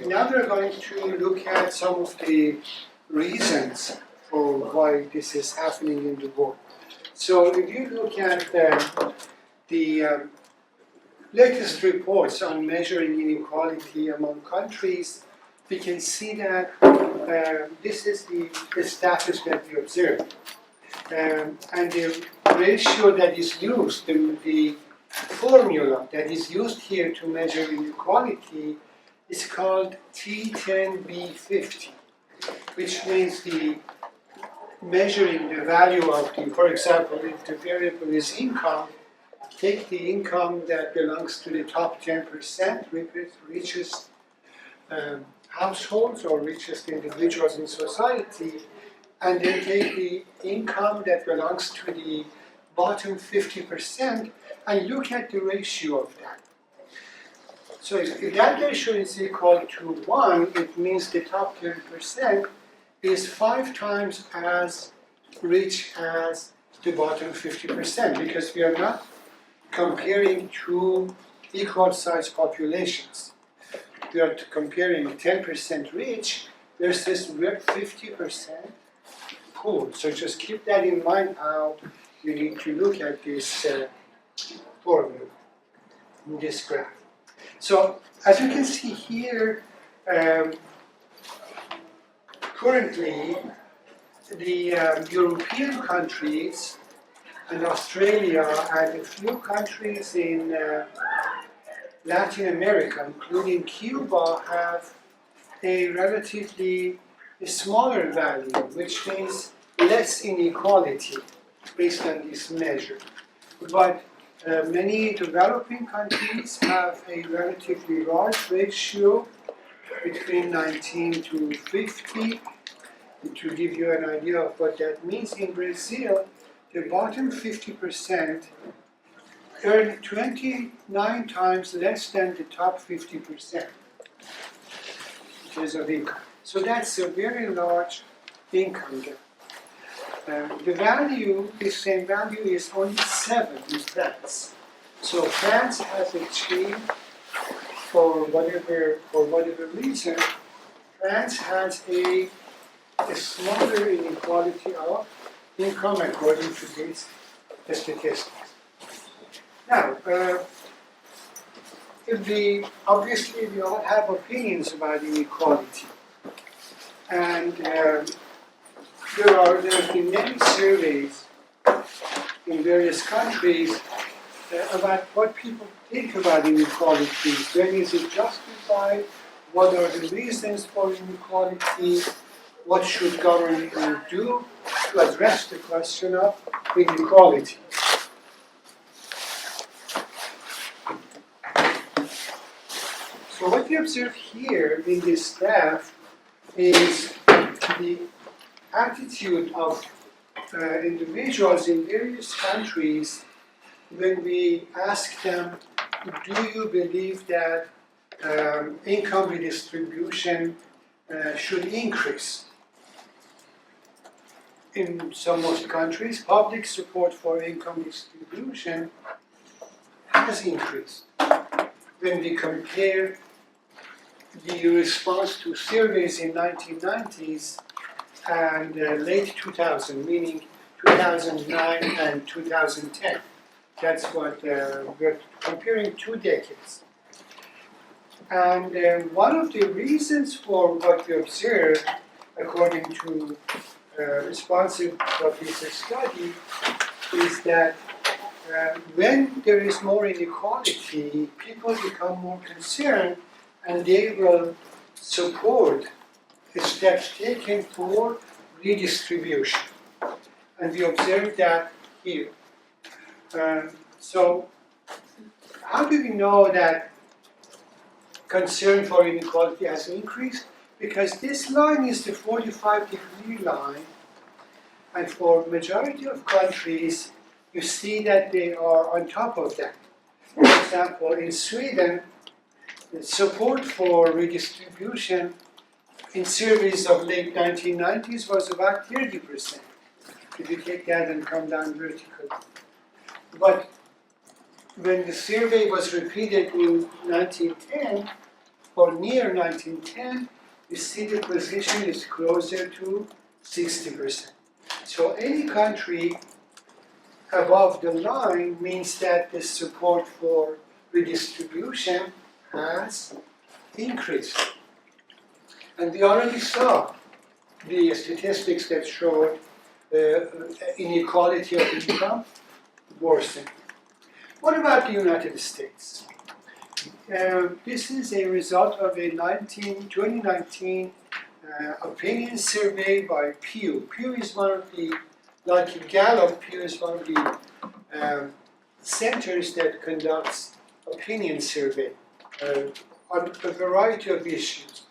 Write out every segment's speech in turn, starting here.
now we're going to look at some of the reasons for why this is happening in the world. So if you look at the latest reports on measuring inequality among countries, we can see that this is the status that we observe. And the ratio that is used, the formula that is used here to measure inequality is called T10B50, which means the measuring the value of the, for example, if the variable is income, take the income that belongs to the top 10%, richest households or richest individuals in society, and then take the income that belongs to the bottom 50% and look at the ratio of that. So if that ratio is equal to 1, it means the top 10% is 5 times as rich as the bottom 50%, because we are not comparing two equal sized populations. We are comparing 10% rich versus 50% poor. So just keep that in mind how you need to look at this formula in this graph. So as you can see here, currently the European countries and Australia and a few countries in Latin America, including Cuba, have a relatively smaller value, which means less inequality based on this measure. But many developing countries have a relatively large ratio between 19 to 50. To give you an idea of what that means, in Brazil, the bottom 50% earn 29 times less than the top 50% in terms of income. So that's a very large income gap. The value, the same value, is only 7 in France. So France has achieved, for whatever reason, France has a smaller inequality of income according to these statistics. Now, obviously we all have opinions about inequality, and there have been many surveys in various countries about what people think about inequality. When is it justified? What are the reasons for inequality? What should government do to address the question of inequality? So what we observe here in this graph is the attitude of individuals in various countries when we ask them, do you believe that income redistribution should increase? In some most countries, public support for income distribution has increased. When we compare the response to surveys in 1990s and late 2000, meaning 2009 and 2010. That's what we're comparing 2 decades. And one of the reasons for what we observe, according to responses of this study, is that when there is more inequality, people become more concerned and they will support the steps taken for redistribution. And we observe that here. So how do we know that concern for inequality has increased? Because this line is the 45-degree line, and for majority of countries, you see that they are on top of that. For example, in Sweden, the support for redistribution in surveys of late 1990s was about 30%. If you take that and come down vertically. But when the survey was repeated in 1910, or near 1910, you see the position is closer to 60%. So any country above the line means that the support for redistribution has increased. And we already saw the statistics that showed inequality of income worsening. What about the United States? This is a result of a 2019 opinion survey by Pew. Pew is one of the, like Gallup, Pew is one of the centers that conducts opinion survey on a variety of issues.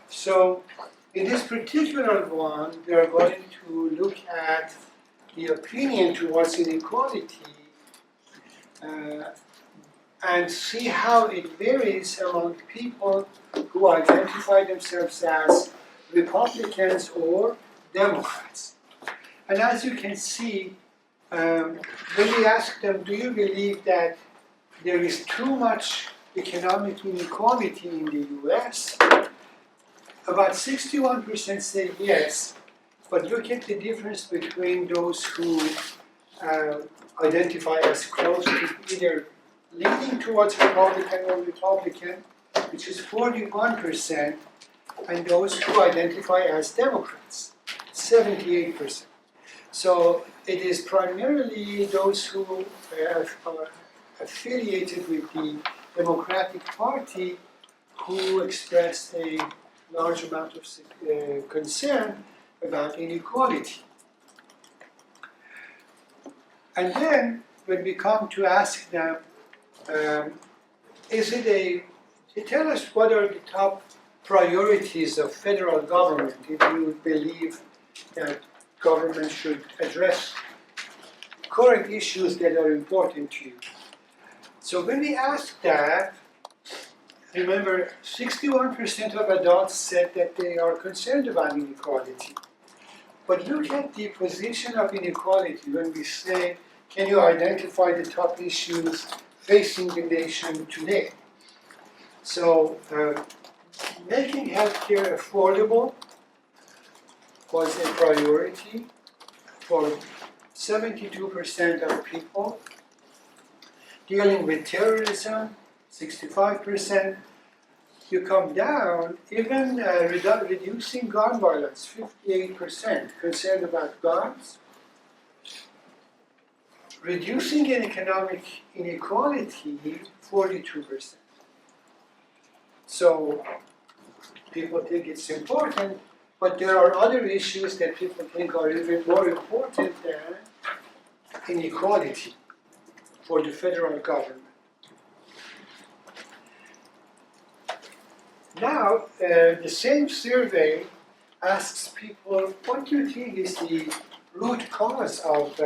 So in this particular one, we are going to look at the opinion towards inequality and see how it varies among people who identify themselves as Republicans or Democrats. And as you can see, when we ask them, do you believe that there is too much economic inequality in the US? About 61% say yes, but look at the difference between those who identify as close to either leaning towards Republican or Republican, which is 41%, and those who identify as Democrats, 78%. So it is primarily those who are affiliated with the Democratic Party who expressed a large amount of concern about inequality. And then, when we come to ask them, tell us what are the top priorities of federal government if you believe that government should address current issues that are important to you. So when we ask that, remember, 61% of adults said that they are concerned about inequality. But look at the position of inequality when we say, can you identify the top issues facing the nation today? So, making healthcare affordable was a priority for 72% of people. Dealing with terrorism, 65%. You come down, even reducing gun violence, 58%, concerned about guns. Reducing economic inequality, 42%. So people think it's important, but there are other issues that people think are even more important than inequality for the federal government. Now, the same survey asks people, what do you think is the root cause of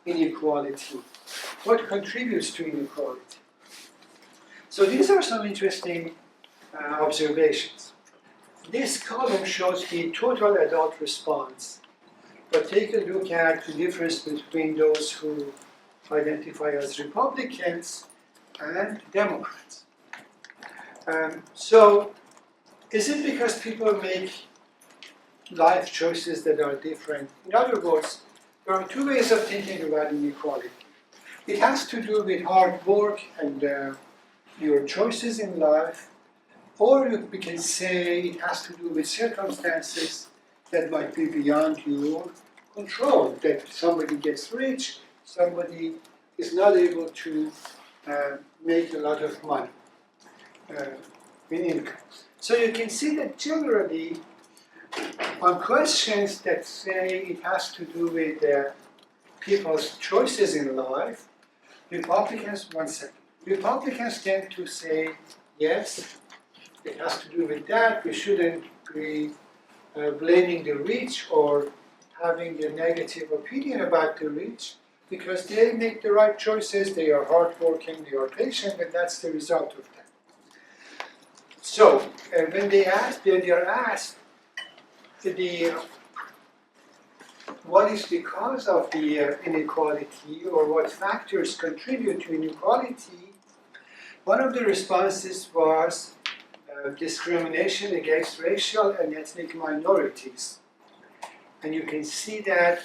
inequality? What contributes to inequality? So these are some interesting observations. This column shows the total adult response, but take a look at the difference between those who identify as Republicans and Democrats. So, is it because people make life choices that are different? In other words, there are two ways of thinking about inequality. It has to do with hard work and your choices in life, or we can say it has to do with circumstances that might be beyond your control, that somebody gets rich, somebody is not able to make a lot of money in income. So you can see that generally, on questions that say it has to do with people's choices in life, Republicans tend to say, yes, it has to do with that. We shouldn't be blaming the rich or having a negative opinion about the rich, because they make the right choices, they are hardworking, they are patient, and that's the result of that. So, when they are asked what is the cause of the inequality, or what factors contribute to inequality, one of the responses was discrimination against racial and ethnic minorities. And you can see that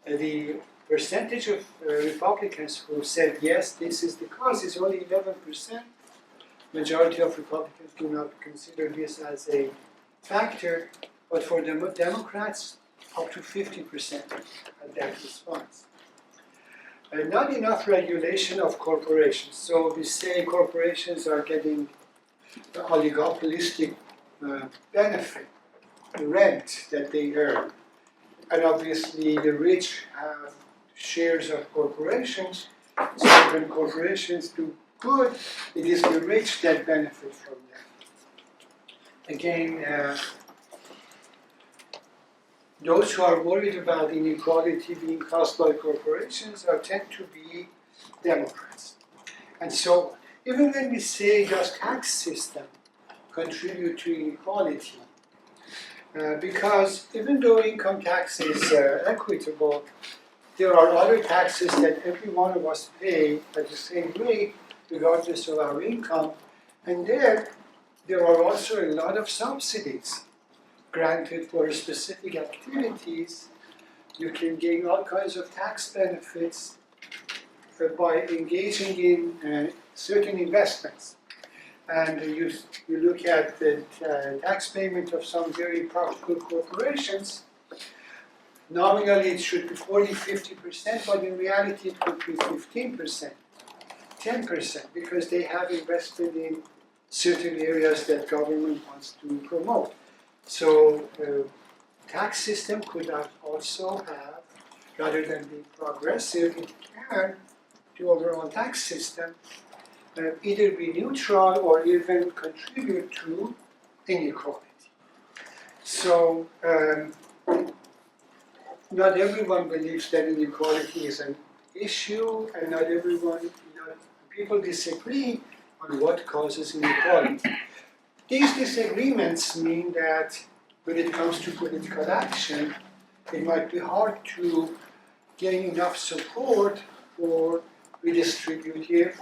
the percentage of Republicans who said yes, this is the cause, is only 11%. Majority of Republicans do not consider this as a factor, but for the Democrats, up to 50% at that response. Not enough regulation of corporations. So we say corporations are getting the oligopolistic benefit, the rent that they earn. And obviously the rich have shares of corporations. So when corporations do good, it is the rich that benefit from that. Again, those who are worried about inequality being caused by corporations tend to be Democrats. And so, even when we say just tax system contribute to inequality, because even though income tax is equitable, there are other taxes that every one of us pay at the same rate, regardless of our income, and there are also a lot of subsidies granted for specific activities. You can gain all kinds of tax benefits by engaging in certain investments. And you look at the tax payment of some very profitable corporations. Nominally it should be 40-50%, but in reality it could be 15%, 10%, because they have invested in certain areas that government wants to promote. So tax system could also have, rather than being progressive, it can, the overall tax system, either be neutral or even contribute to inequality. So not everyone believes that inequality is an issue, and not everyone, people disagree on what causes inequality. These disagreements mean that when it comes to political action, it might be hard to gain enough support for redistributive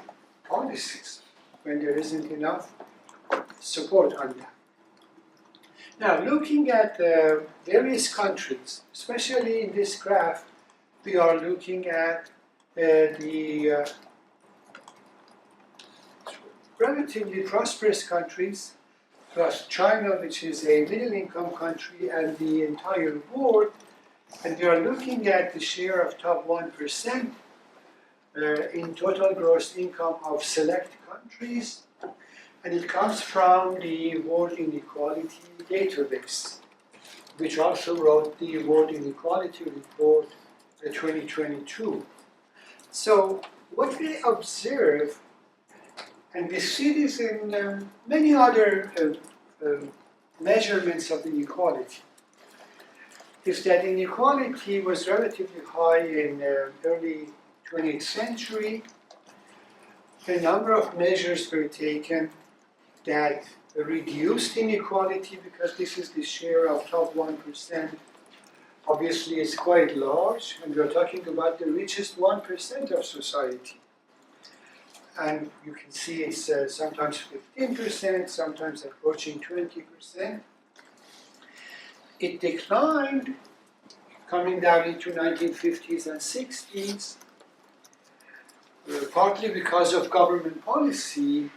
policies when there isn't enough support on that. Now, looking at various countries, especially in this graph, we are looking at the relatively prosperous countries, plus China, which is a middle-income country, and the entire world, and we are looking at the share of top 1% in total gross income of select countries, and it comes from the World Inequality Database, which also wrote the World Inequality Report 2022. So what we observe, and we see this in many other measurements of inequality, is that inequality was relatively high in early 20th century. A number of measures were taken that reduced inequality, because this is the share of top 1%. Obviously, it's quite large, and we're talking about the richest 1% of society. And you can see it's sometimes 15%, sometimes approaching 20%. It declined, coming down into 1950s and 60s, partly because of government policy,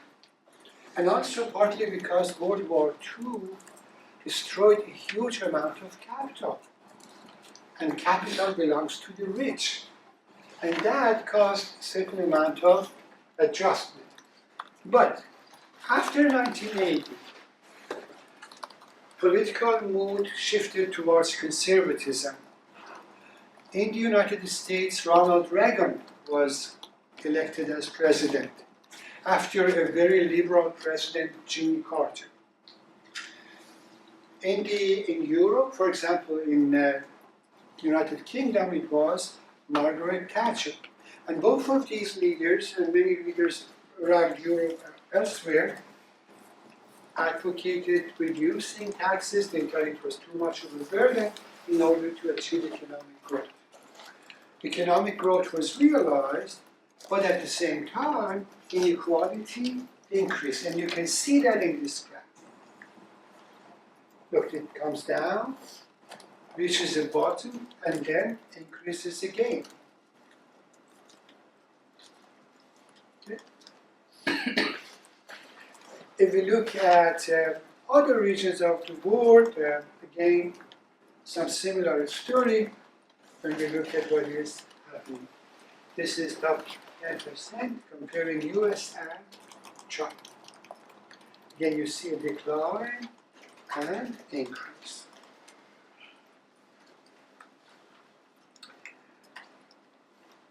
and also partly because World War II destroyed a huge amount of capital. And capital belongs to the rich. And that caused a certain amount of adjustment. But after 1980, political mood shifted towards conservatism. In the United States, Ronald Reagan was elected as president after a very liberal president, Jimmy Carter. In Europe, for example, in the United Kingdom, it was Margaret Thatcher. And both of these leaders, and many leaders around Europe and elsewhere, advocated reducing taxes. They thought it was too much of a burden in order to achieve economic growth. Economic growth was realized, but at the same time, inequality increased. And you can see that in this graph. Look, it comes down, reaches the bottom, and then increases again. Okay. If we look at other regions of the world, again, some similar story when we look at what is happening. This is top 10% comparing US and China. Again, you see a decline and increase.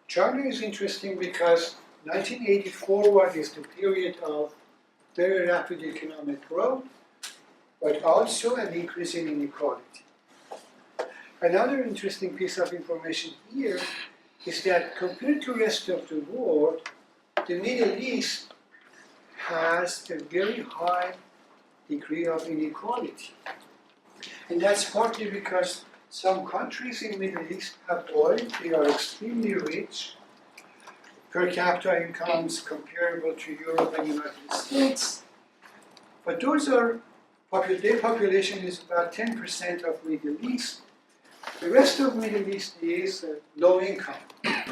China is interesting because 1984 is the period of very rapid economic growth, but also an increase in inequality. Another interesting piece of information here is that compared to the rest of the world, the Middle East has a very high degree of inequality. And that's partly because some countries in the Middle East have oil, they are extremely rich, per capita incomes comparable to Europe and United States, but those are, their population is about 10% of Middle East. The rest of Middle East is low income.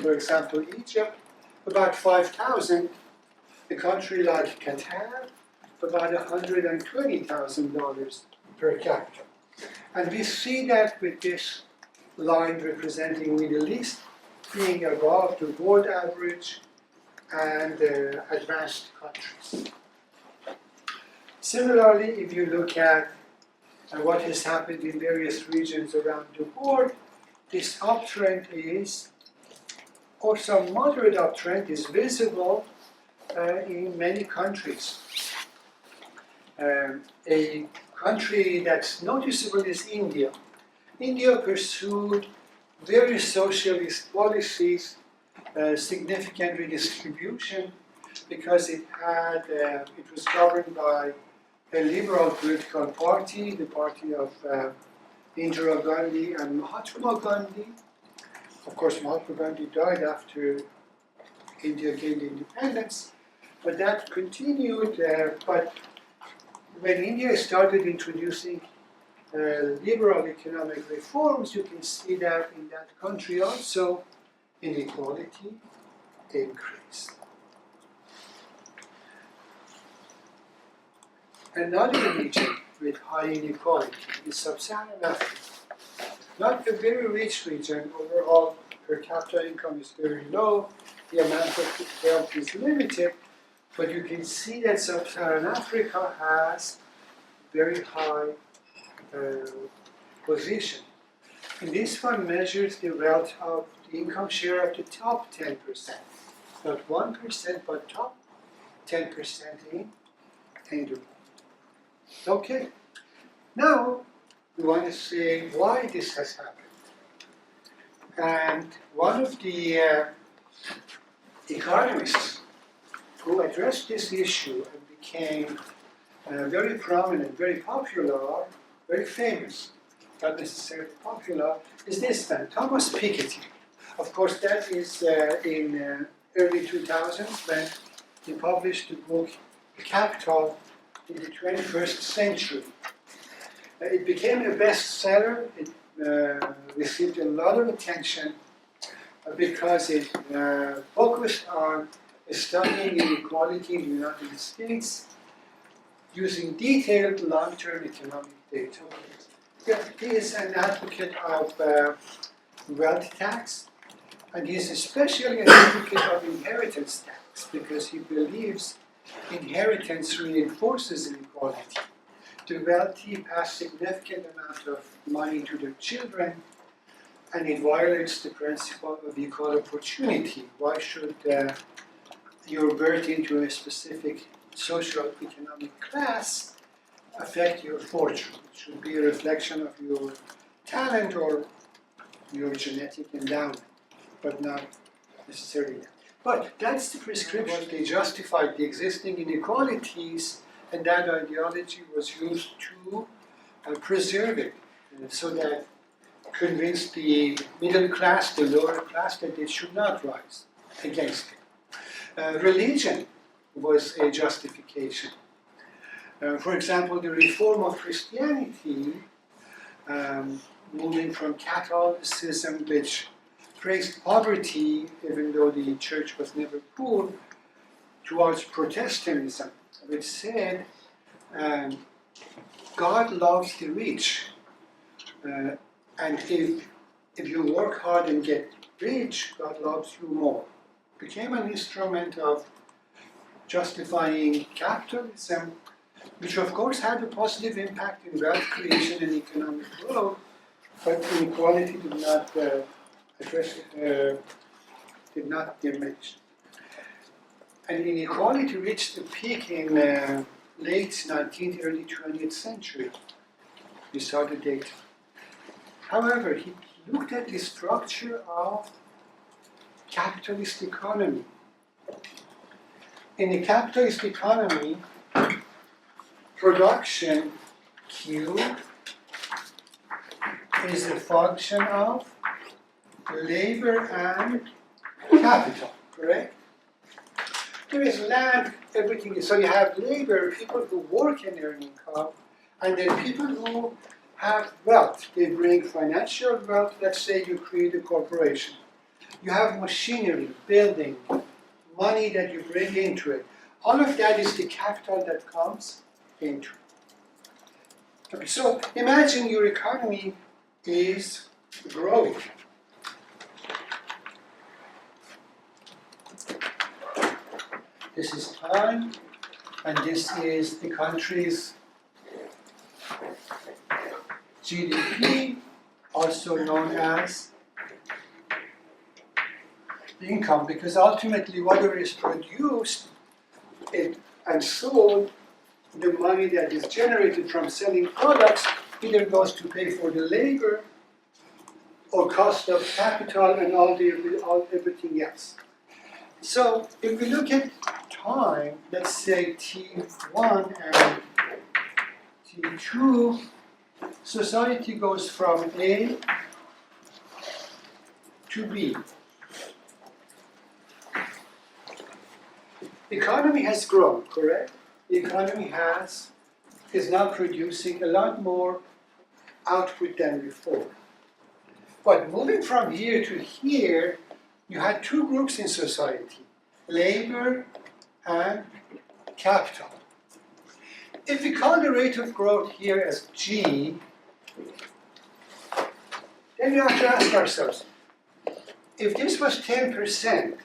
For example, Egypt, about 5,000. A country like Qatar, about $120,000 per capita. And we see that with this line representing Middle East being above the world average and advanced countries. Similarly, if you look at what has happened in various regions around the world, this uptrend is, or some moderate uptrend is visible in many countries. A country that's noticeable is India. India pursued very socialist policies, significant redistribution, because it was governed by a liberal political party, the party of Indira Gandhi and Mahatma Gandhi. Of course, Mahatma Gandhi died after India gained independence, but that continued. But when India started introducing liberal economic reforms, you can see that in that country also inequality increased. Another region with high inequality is Sub-Saharan Africa. Not a very rich region. Overall, per capita income is very low. The amount of wealth is limited. But you can see that Sub-Saharan Africa has very high position. And this one measures the wealth of the income share of the top 10%. Not 1%, but top 10% in the world. Okay, now we want to say why this has happened. And one of the economists who addressed this issue and became very prominent, very popular, very famous, not necessarily popular, is this man, Thomas Piketty. Of course, that is in early 2000s when he published the book Capital in the 21st Century. It became a bestseller. It received a lot of attention because it focused on studying inequality in the United States using detailed long-term economic data. He is an advocate of wealth tax, and he is especially an advocate of inheritance tax because he believes inheritance reinforces inequality. The wealthy pass significant amount of money to their children, and it violates the principle of equal opportunity. Why should your birth into a specific social economic class affect your fortune? It should be a reflection of your talent or your genetic endowment, but not necessarily that. But that's the prescription. They justified the existing inequalities, and that ideology was used to preserve it, so that convinced the middle class, the lower class, that they should not rise against it. Religion was a justification. For example, the reform of Christianity, moving from Catholicism, which praised poverty, even though the church was never poor, towards Protestantism, which said God loves the rich, and if you work hard and get rich, God loves you more. Became an instrument of justifying capitalism, which of course had a positive impact in wealth creation and economic growth, but inequality did not did not diminish. And inequality reached a peak in late 19th, early 20th century. We saw the data. However, he looked at the structure of capitalist economy. In the capitalist economy, production Q is a function of labor and capital, correct? There is land, everything is. So you have labor, people who work and earn income, and then people who have wealth. They bring financial wealth. Let's say you create a corporation. You have machinery, building, money that you bring into it. All of that is the capital that comes into it. Okay, so imagine your economy is growing. This is time, and this is the country's GDP, also known as the income, because ultimately whatever is produced and sold, the money that is generated from selling products either goes to pay for the labor or cost of capital and everything else. So if we look at time, let's say T1 and T2, society goes from A to B. Economy has grown, correct? The economy is now producing a lot more output than before. But moving from here to here, you had two groups in society, labor and capital. If we call the rate of growth here as G, then we have to ask ourselves, if this was 10%,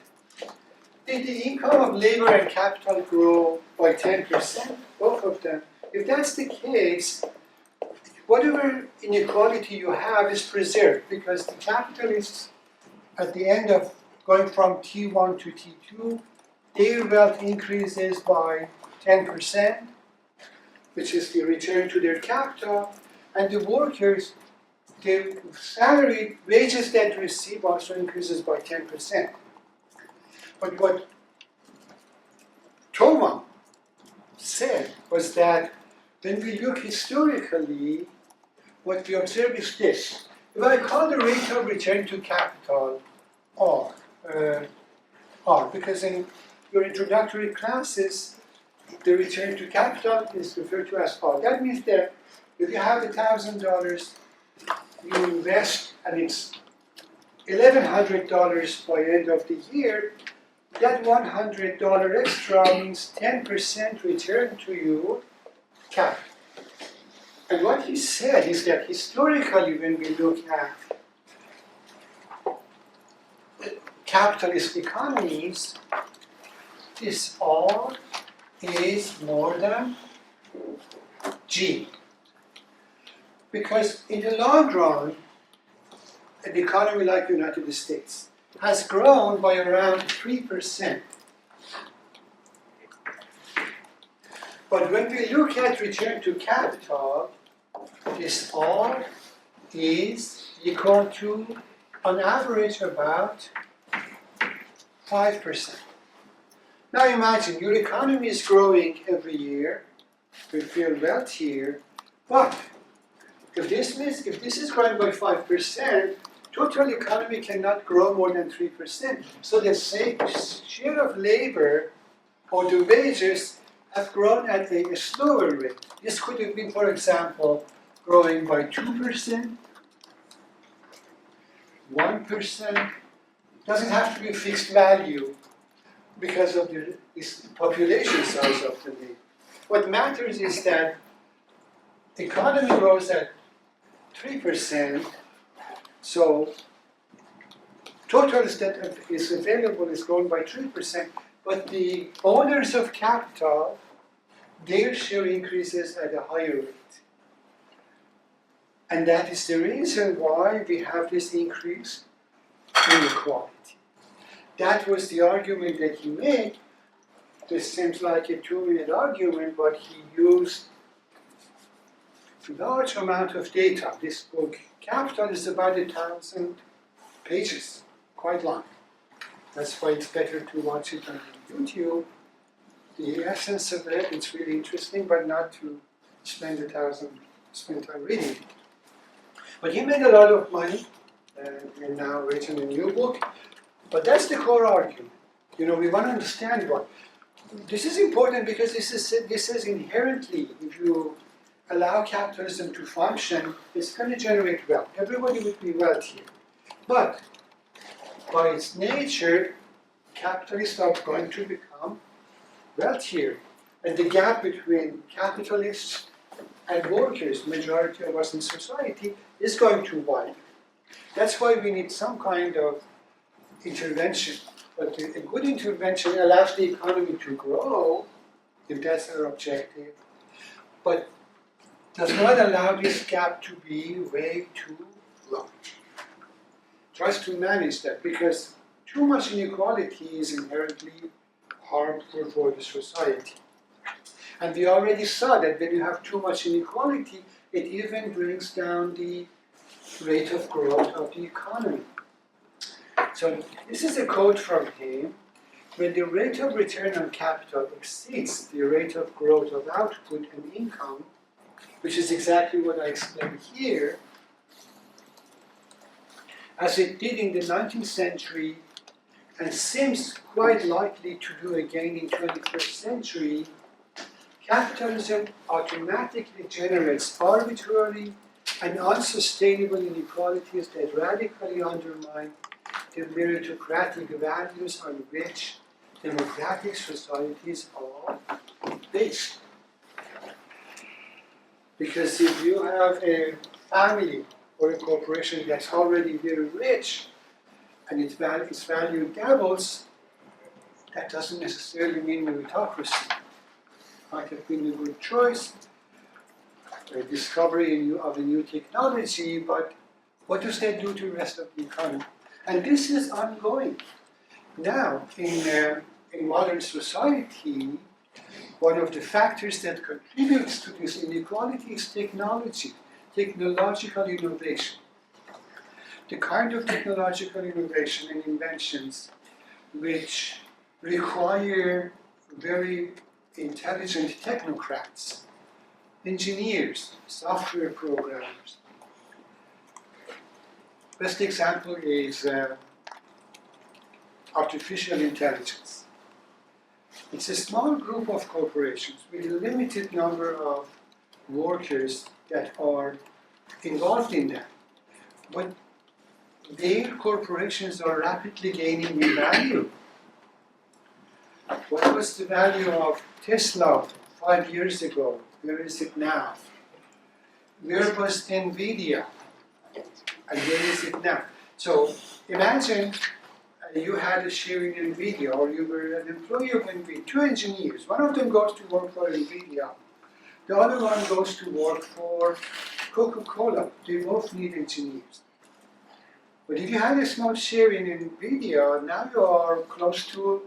did the income of labor and capital grow by 10%? Both of them. If that's the case, whatever inequality you have is preserved because the capitalists, at the end of going from T1 to T2, their wealth increases by 10%, which is the return to their capital, and the workers, their salary, wages that receive also increases by 10%. But what Thomas said was that when we look historically, what we observe is this. If I call the rate of return to capital R, because in your introductory classes, the return to capital is referred to as R. That means that if you have $1,000, you invest and it's $1,100 by end of the year, that $100 extra means 10% return to your capital. And what he said is that historically, when we look at capitalist economies, this R is more than G. Because in the long run, an economy like the United States has grown by around 3%. But when we look at return to capital, this R is equal to, on average, about 5%. Now imagine, your economy is growing every year, we feel wealthier, but if this is growing by 5%, total economy cannot grow more than 3%. So the share of labor or the wages have grown at a slower rate. This could have been, for example, growing by 2%, 1%. Doesn't have to be a fixed value because of the population size of the nation. What matters is that the economy grows at 3%, so total that is available is grown by 3%, but the owners of capital, their share increases at a higher rate. And that is the reason why we have this increase in inequality. That was the argument that he made. This seems like a 2-minute argument, but he used a large amount of data. This book, Capital, is about 1,000 pages, quite long. That's why it's better to watch it on YouTube. The essence of it, it's really interesting, but not to spend time reading it. But he made a lot of money, and now written a new book. But that's the core argument. We want to understand what. This is important because this is inherently, if you allow capitalism to function, it's going to generate wealth. Everybody would be wealthier. But by its nature, capitalists are going to become wealthier. And the gap between capitalists and workers, majority of us in society, is going to widen. That's why we need some kind of intervention. But a good intervention allows the economy to grow, if that's our objective, but does not allow this gap to be way too large. Tries to manage that, because too much inequality is inherently harmful for the society. And we already saw that when you have too much inequality, it even brings down the rate of growth of the economy. So this is a quote from him. When the rate of return on capital exceeds the rate of growth of output and income, which is exactly what I explained here, as it did in the 19th century and seems quite likely to do again in 21st century, capitalism automatically generates arbitrary and unsustainable inequalities that radically undermine the meritocratic values on which democratic societies are based. Because if you have a family or a corporation that's already very rich and its value doubles, that doesn't necessarily mean meritocracy. Might have been a good choice, a discovery of a new technology, but what does that do to the rest of the economy? And this is ongoing. Now, in modern society, one of the factors that contributes to this inequality is technology, technological innovation. The kind of technological innovation and inventions which require very intelligent technocrats, engineers, software programmers. Best example is artificial intelligence. It's a small group of corporations with a limited number of workers that are involved in that. But their corporations are rapidly gaining in value. What was the value of Tesla 5 years ago? Where is it now? Where was NVIDIA? And where is it now? So imagine you had a share in NVIDIA, or you were an employee of NVIDIA, 2 engineers. One of them goes to work for NVIDIA. The other one goes to work for Coca-Cola. They both need engineers. But if you had a small share in NVIDIA, now you are close to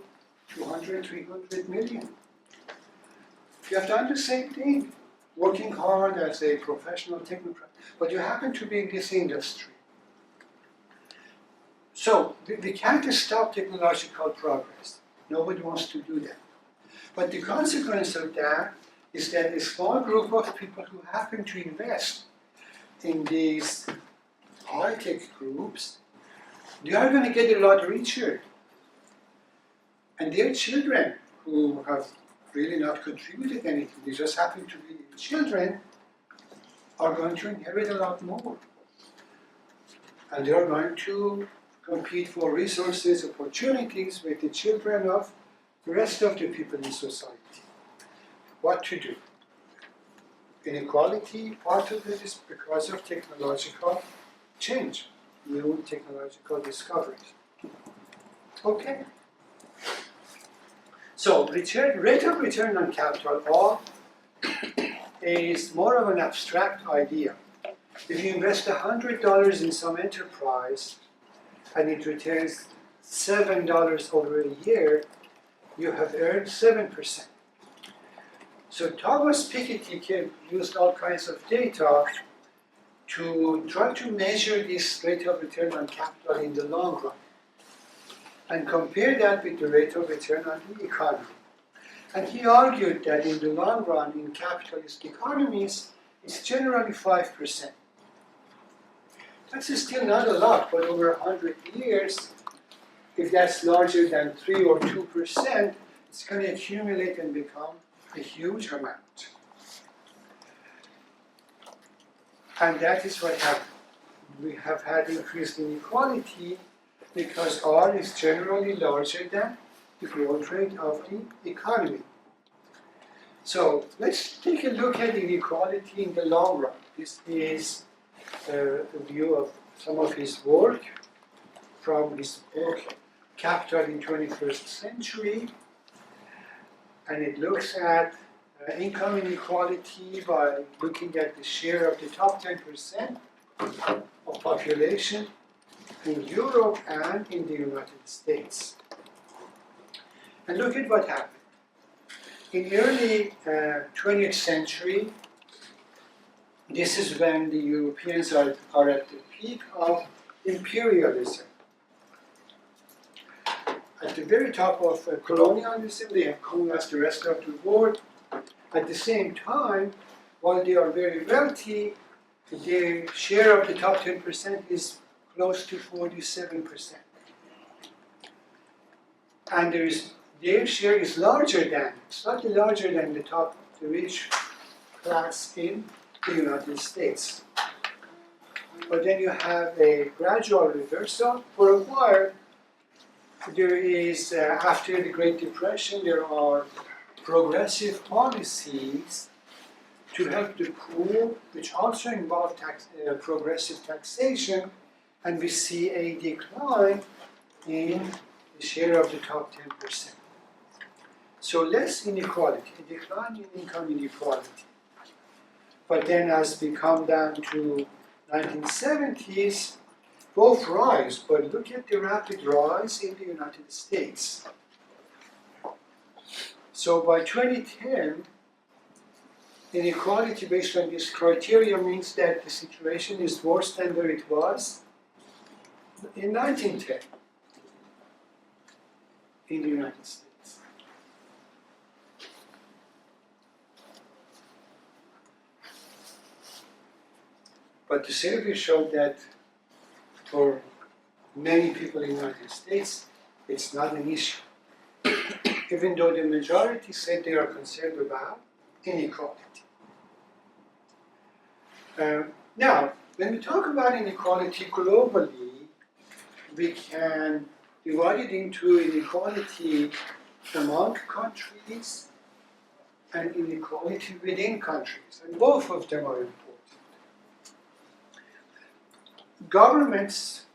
200, 300 million. You have done the same thing, working hard as a professional technocrat, but you happen to be in this industry. So we can't stop technological progress. Nobody wants to do that. But the consequence of that is that a small group of people who happen to invest in these high-tech groups, they are going to get a lot richer. And their children who have really not contributed anything, they just happen to be children, are going to inherit a lot more. And they're going to compete for resources, opportunities with the children of the rest of the people in society. What to do? Inequality, part of it is because of technological change, new technological discoveries. Okay. So rate of return on capital, R, is more of an abstract idea. If you invest $100 in some enterprise and it returns $7 over a year, you have earned 7%. So Thomas Piketty used all kinds of data to try to measure this rate of return on capital in the long run and compare that with the rate of return on the economy. And he argued that in the long run, in capitalist economies, it's generally 5%. That's still not a lot, but over 100 years, if that's larger than 3 or 2%, it's going to accumulate and become a huge amount. And that is what happened. We have had increased inequality because R is generally larger than the growth rate of the economy. So let's take a look at inequality in the long run. This is a view of some of his work from his book, Capital in 21st Century. And it looks at income inequality by looking at the share of the top 10% of population in Europe and in the United States. And look at what happened. In the early 20th century, this is when the Europeans are at the peak of imperialism. At the very top of colonialism, they have colonized the rest of the world. At the same time, while they are very wealthy, their share of the top 10% is close to 47%. And their share is slightly larger than the rich class in the United States. But then you have a gradual reversal. For a while, there is, after the Great Depression, there are progressive policies to help the poor, which also involve progressive taxation, and we see a decline in the share of the top 10%. So less inequality, a decline in income inequality. But then as we come down to 1970s, both rise, but look at the rapid rise in the United States. So by 2010, inequality based on this criteria means that the situation is worse than where it was in 1910 in the United States. But the survey showed that for many people in the United States, it's not an issue. Even though the majority said they are concerned about inequality. Now, when we talk about inequality globally, we can divide it into inequality among countries and inequality within countries, and both of them are important. Governments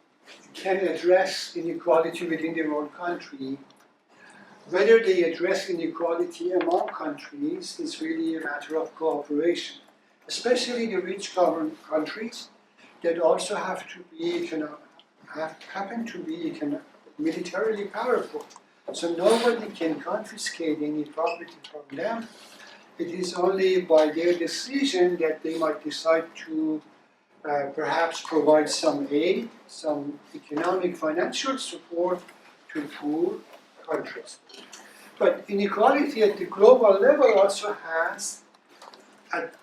can address inequality within their own country. Whether they address inequality among countries is really a matter of cooperation, especially the rich countries that also happen to be militarily powerful. So nobody can confiscate any property from them. It is only by their decision that they might decide to perhaps provide some aid, some economic, financial support to poor countries. But inequality at the global level also has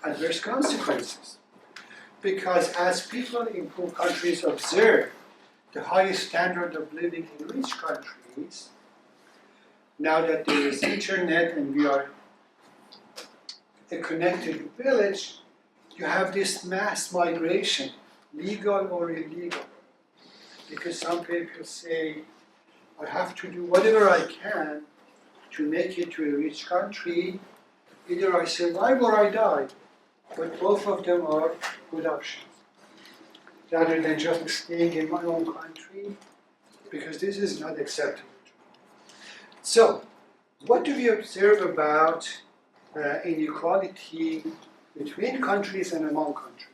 adverse consequences. Because as people in poor countries observe the highest standard of living in rich countries, now that there is internet and we are a connected village, you have this mass migration, legal or illegal. Because some people say, I have to do whatever I can to make it to a rich country. Either I survive or I die. But both of them are good options. Rather than just staying in my own country, because this is not acceptable. So, what do we observe about inequality between countries and among countries?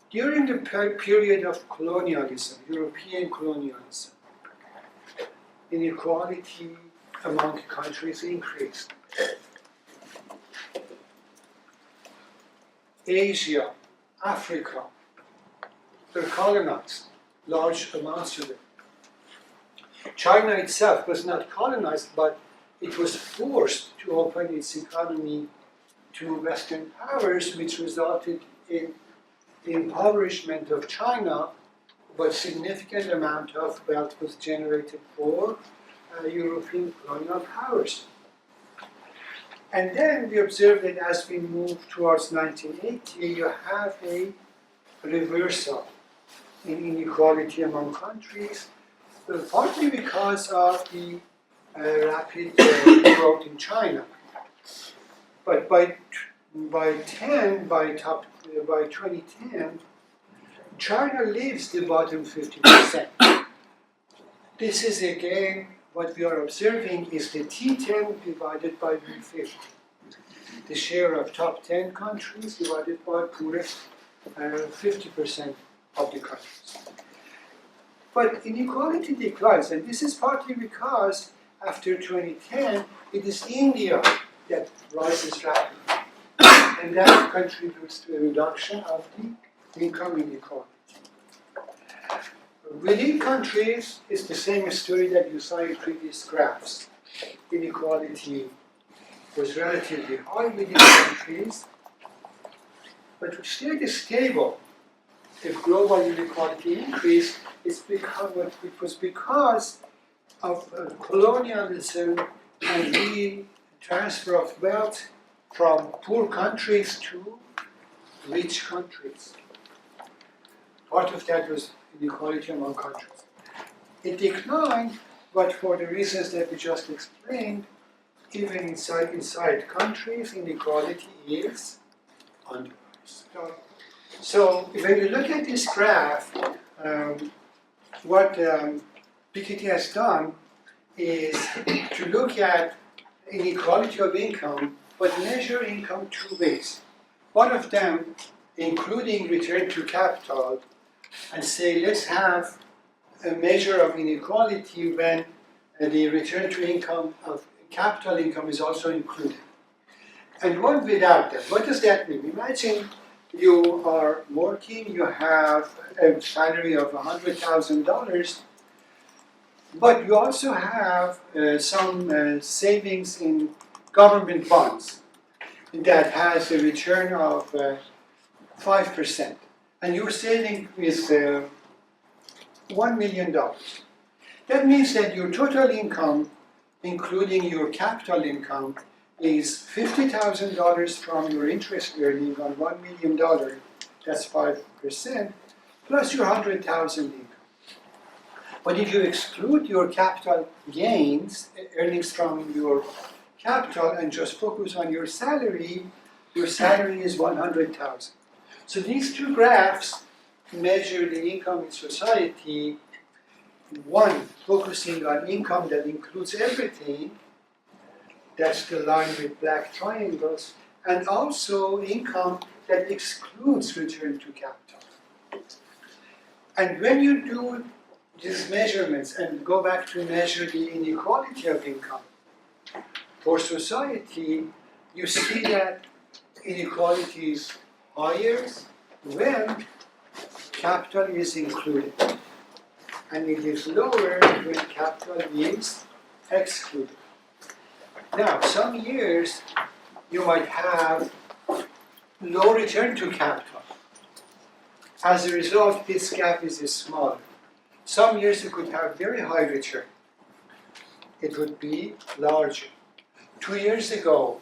During the period of colonialism, European colonialism, inequality among countries increased. Asia, Africa were colonized, large amounts of it. China itself was not colonized, but it was forced to open its economy to Western powers, which resulted in the impoverishment of China, but significant amount of wealth was generated for European colonial powers. And then we observed that as we move towards 1980, you have a reversal in inequality among countries, partly because of the rapid growth in China. But by 2010, China leaves the bottom 50%. This is again what we are observing is the T10 divided by B50. The share of top 10 countries divided by poorest 50% of the countries. But inequality declines, and this is partly because after 2010, it is India that rises rapidly. And that contributes to a reduction of the income inequality. Within countries, it's the same story that you saw in previous graphs. Inequality was relatively high within countries, but it stayed stable. If global inequality increased, it was because of colonialism and the transfer of wealth from poor countries to rich countries. Part of that was inequality among countries. It declined, but for the reasons that we just explained, even inside countries, inequality is on the rise. So when you look at this graph, what Piketty has done is to look at inequality of income, but measure income two ways. One of them, including return to capital, and say, let's have a measure of inequality when the return to income of capital income is also included. And one without that. What does that mean? Imagine you are working, you have a salary of $100,000, but you also have some savings in government bonds that has a return of 5%. And your saving is $1 million. That means that your total income, including your capital income, is $50,000 from your interest earning on $1 million, that's 5%, plus your $100,000 income. But if you exclude your capital gains, earnings from your capital, and just focus on your salary is $100,000. So these two graphs measure the income in society, one focusing on income that includes everything, that's the line with black triangles, and also income that excludes return to capital. And when you do these measurements and go back to measure the inequality of income for society, you see that inequality is higher when capital is included, and it is lower when capital is excluded. Now, some years you might have low return to capital. As a result, this gap is smaller. Some years you could have very high return. It would be larger. 2 years ago,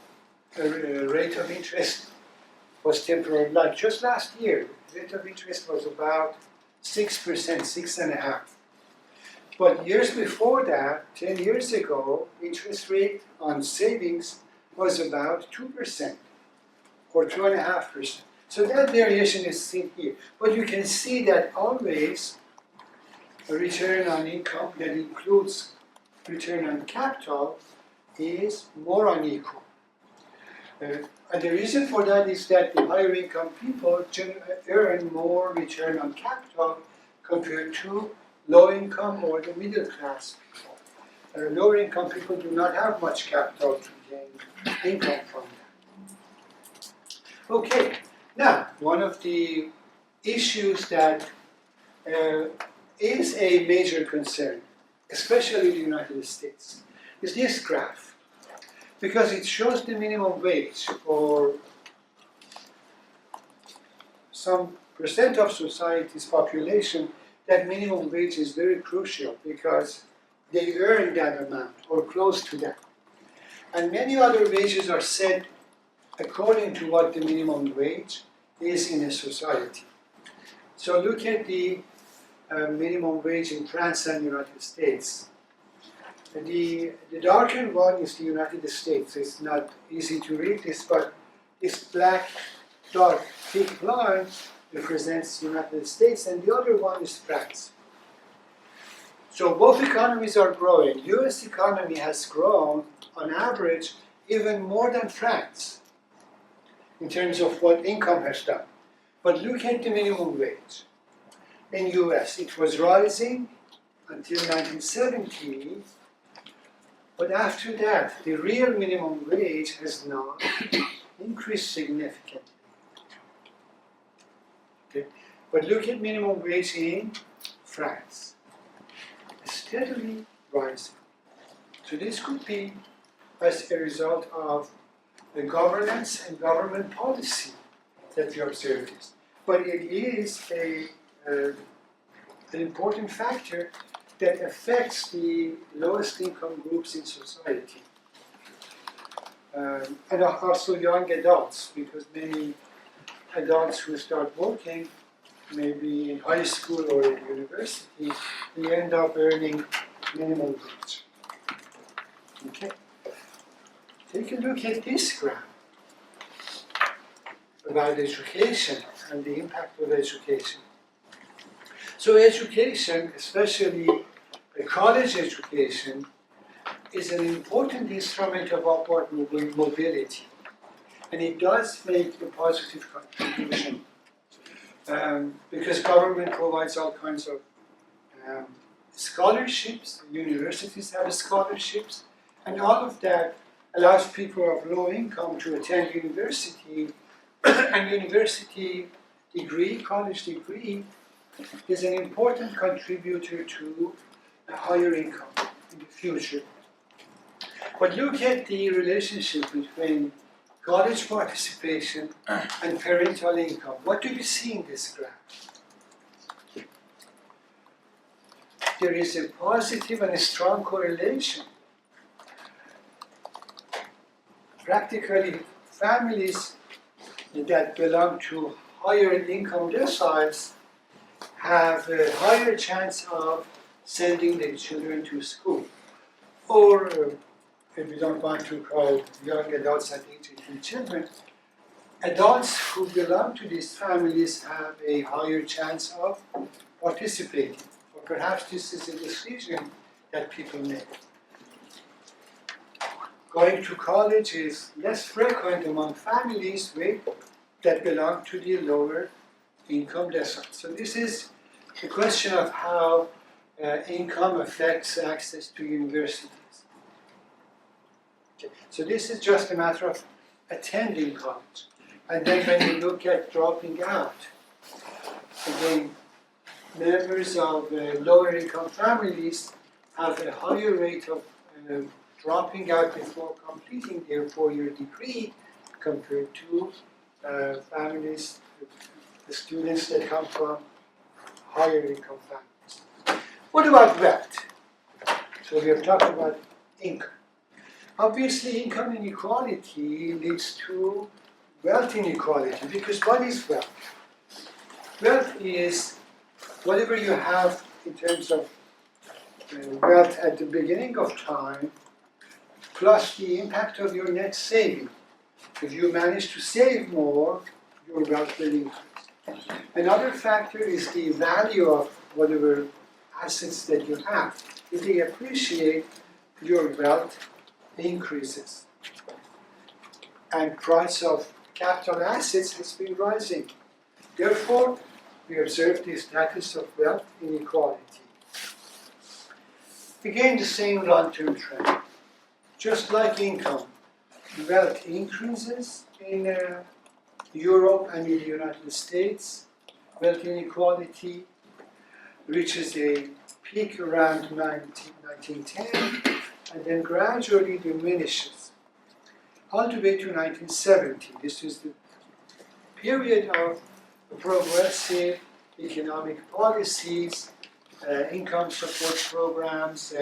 rate of interest was temporary. Like just last year, rate of interest was about 6%, 6.5%. But years before that, 10 years ago, interest rate on savings was about 2% or 2.5%. So that variation is seen here. But you can see that always a return on income that includes return on capital is more unequal. And the reason for that is that the higher income people earn more return on capital compared to low income or the middle class people. Lower income people do not have much capital to gain income from that. Okay, now one of the issues that is a major concern, especially in the United States, is this graph. Because it shows the minimum wage for some percent of society's population. That minimum wage is very crucial because they earn that amount or close to that. And many other wages are set according to what the minimum wage is in a society. So look at the minimum wage in France and the United States. The darker one is the United States. It's not easy to read this, but this black, dark, thick line represents the United States, and the other one is France. So both economies are growing. US economy has grown, on average, even more than France in terms of what income has done. But look at the minimum wage. In US, it was rising until 1970, but after that, the real minimum wage has not increased significantly. Okay. But look at minimum wage in France. Steadily rising. So this could be as a result of the governance and government policy that we observe this. But it is an important factor that affects the lowest income groups in society. And also young adults, because many adults who start working, maybe in high school or in university, they end up earning minimum wage. Okay. Take a look at this graph about education and the impact of education. So education, especially a college education, is an important instrument of upward mobility. And it does make a positive contribution because government provides all kinds of scholarships, universities have scholarships, and all of that allows people of low income to attend university, and university degree, college degree, is an important contributor to a higher income in the future. But look at the relationship between college participation and parental income. What do we see in this graph? There is a positive and a strong correlation. Practically, families that belong to higher income deciles have a higher chance of sending their children to school. Or, if we don't want to call young adults at age 18 children, adults who belong to these families have a higher chance of participating. Or perhaps this is a decision that people make. Going to college is less frequent among families that belong to the lower income decile. So this is a question of how income affects access to universities. Okay. So this is just a matter of attending college. And then when you look at dropping out, again, members of lower income families have a higher rate of dropping out before completing their 4-year degree compared to families, the students that come from higher income families. What about wealth? So we have talked about income. Obviously, income inequality leads to wealth inequality, because what is wealth? Wealth is whatever you have in terms of wealth at the beginning of time, plus the impact of your net saving. If you manage to save more, your wealth will increase. Another factor is the value of whatever assets that you have. If they appreciate, your wealth increases. And price of capital assets has been rising. Therefore, we observe the status of wealth inequality. Again, the same long-term trend. Just like income, wealth increases in Europe and in the United States. Wealth inequality reaches a peak around 1910 and then gradually diminishes all the way to 1970. This is the period of progressive economic policies, income support programs,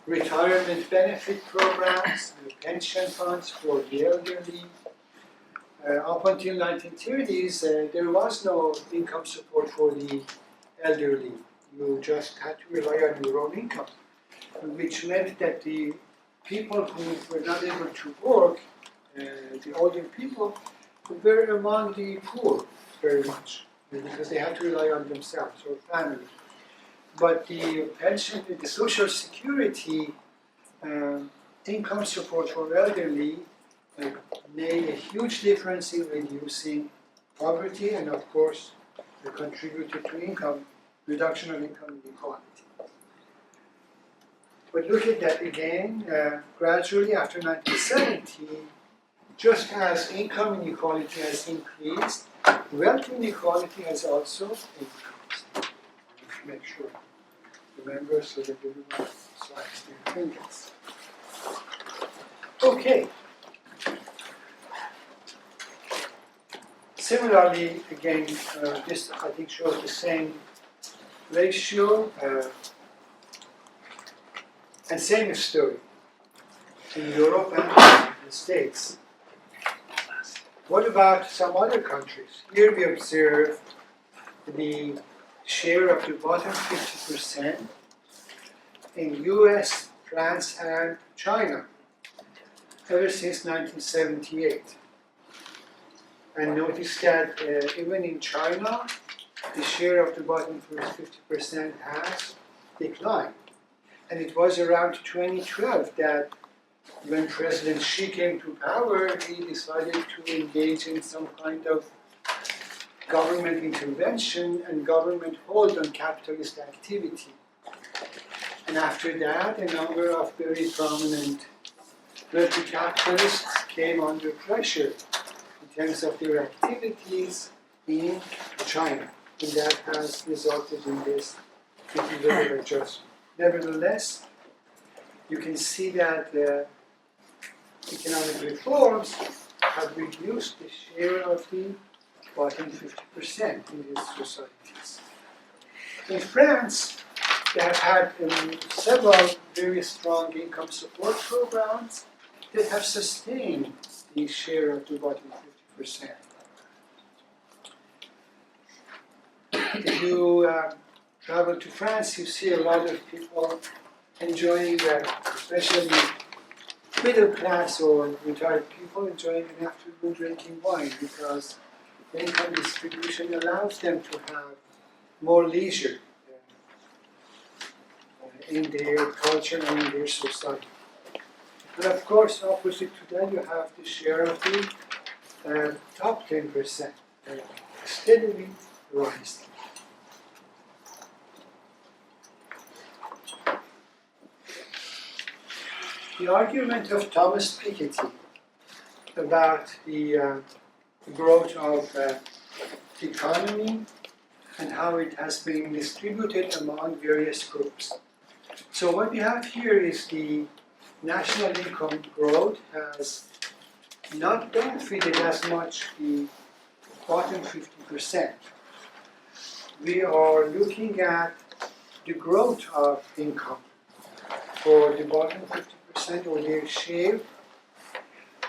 retirement benefit programs, pension funds for the elderly. Up until 1930s, there was no income support for the elderly. You just had to rely on your own income, which meant that the people who were not able to work, the older people, were among the poor very much, because they had to rely on themselves or family. But the pension, the social security, income support for elderly made a huge difference in reducing poverty and, of course, contributed to reduction of income inequality. But look at that again, gradually after 1970, just as income inequality has increased, wealth inequality has also increased. Make sure, remember, so that everyone slides their fingers. Okay. Similarly, again, this I think shows the same ratio and same story in Europe and the United States. What about some other countries? Here we observe the share of the bottom 50% in US, France, and China ever since 1978. And notice that even in China, the share of the bottom 50% has declined. And it was around 2012 that when President Xi came to power, he decided to engage in some kind of government intervention and government hold on capitalist activity. And after that, a number of very prominent wealthy capitalists came under pressure in terms of their activities in China. And that has resulted in this little adjustment. Nevertheless, you can see that economic reforms have reduced the share of the bottom 50% in these societies. In France, they have had several very strong income support programs that have sustained the share of the bottom 50%. If you travel to France, you see a lot of people enjoying, especially middle class or retired people, enjoying an afternoon drinking wine because the income distribution allows them to have more leisure in their culture and in their society. And of course, opposite to that, you have the share of the top 10%, steadily rising. The argument of Thomas Piketty about the growth of the economy and how it has been distributed among various groups. So what we have here is the national income growth has not benefited as much the bottom 50%. We are looking at the growth of income. for the bottom 50% or their share.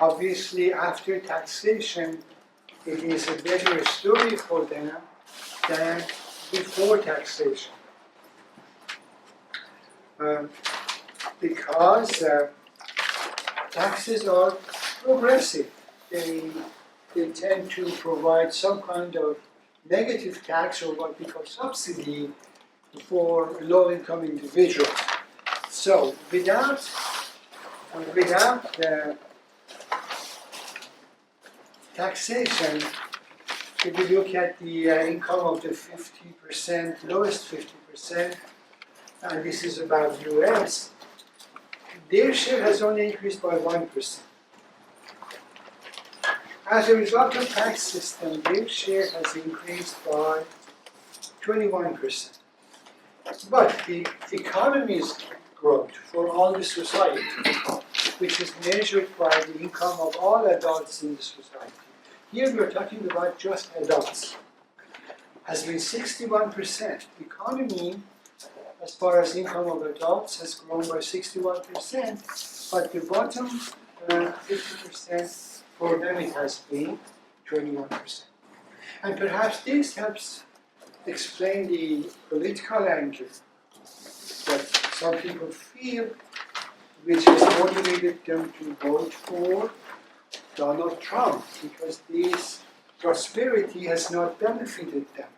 Obviously, after taxation, it is a better story for them than before taxation. Because taxes are progressive. They tend to provide some kind of negative tax or what we call subsidy for low-income individuals. So without taxation, if we look at the income of the 50%, lowest 50%, and this is about US, their share has only increased by 1%. As a result of tax system, their share has increased by 21%. But the economy's growth for all the society, which is measured by the income of all adults in the society, here we're talking about just adults, has been 61%. The economy, as far as income of adults, has grown by 61%, but the bottom 50%, for them it has been 21%. And perhaps this helps explain the political anger that some people feel, which has motivated them to vote for Donald Trump, because this prosperity has not benefited them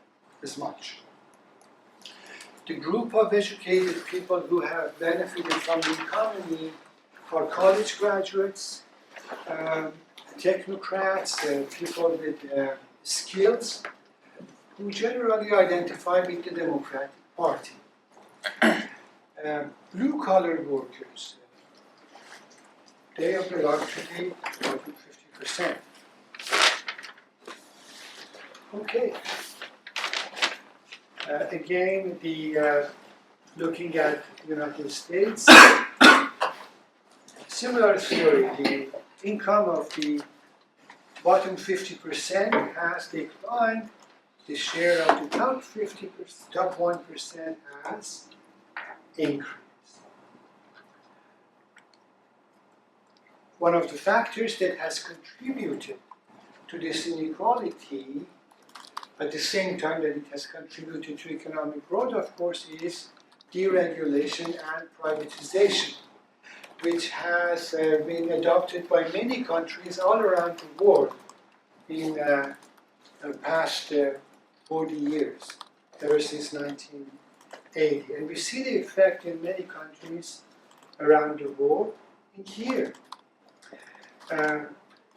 as much. The group of educated people who have benefited from the economy are college graduates, technocrats, people with skills, who generally identify with the Democratic Party. Blue-collar workers, they belong to the bottom 50%. Okay. Again, looking at United States, similar theory. The income of the bottom 50% has declined. The share of the top 50%, top 1% has increased. One of the factors that has contributed to this inequality, at the same time that it has contributed to economic growth, of course, is deregulation and privatization, which has been adopted by many countries all around the world in the past 40 years, ever since 1980. And we see the effect in many countries around the world in here.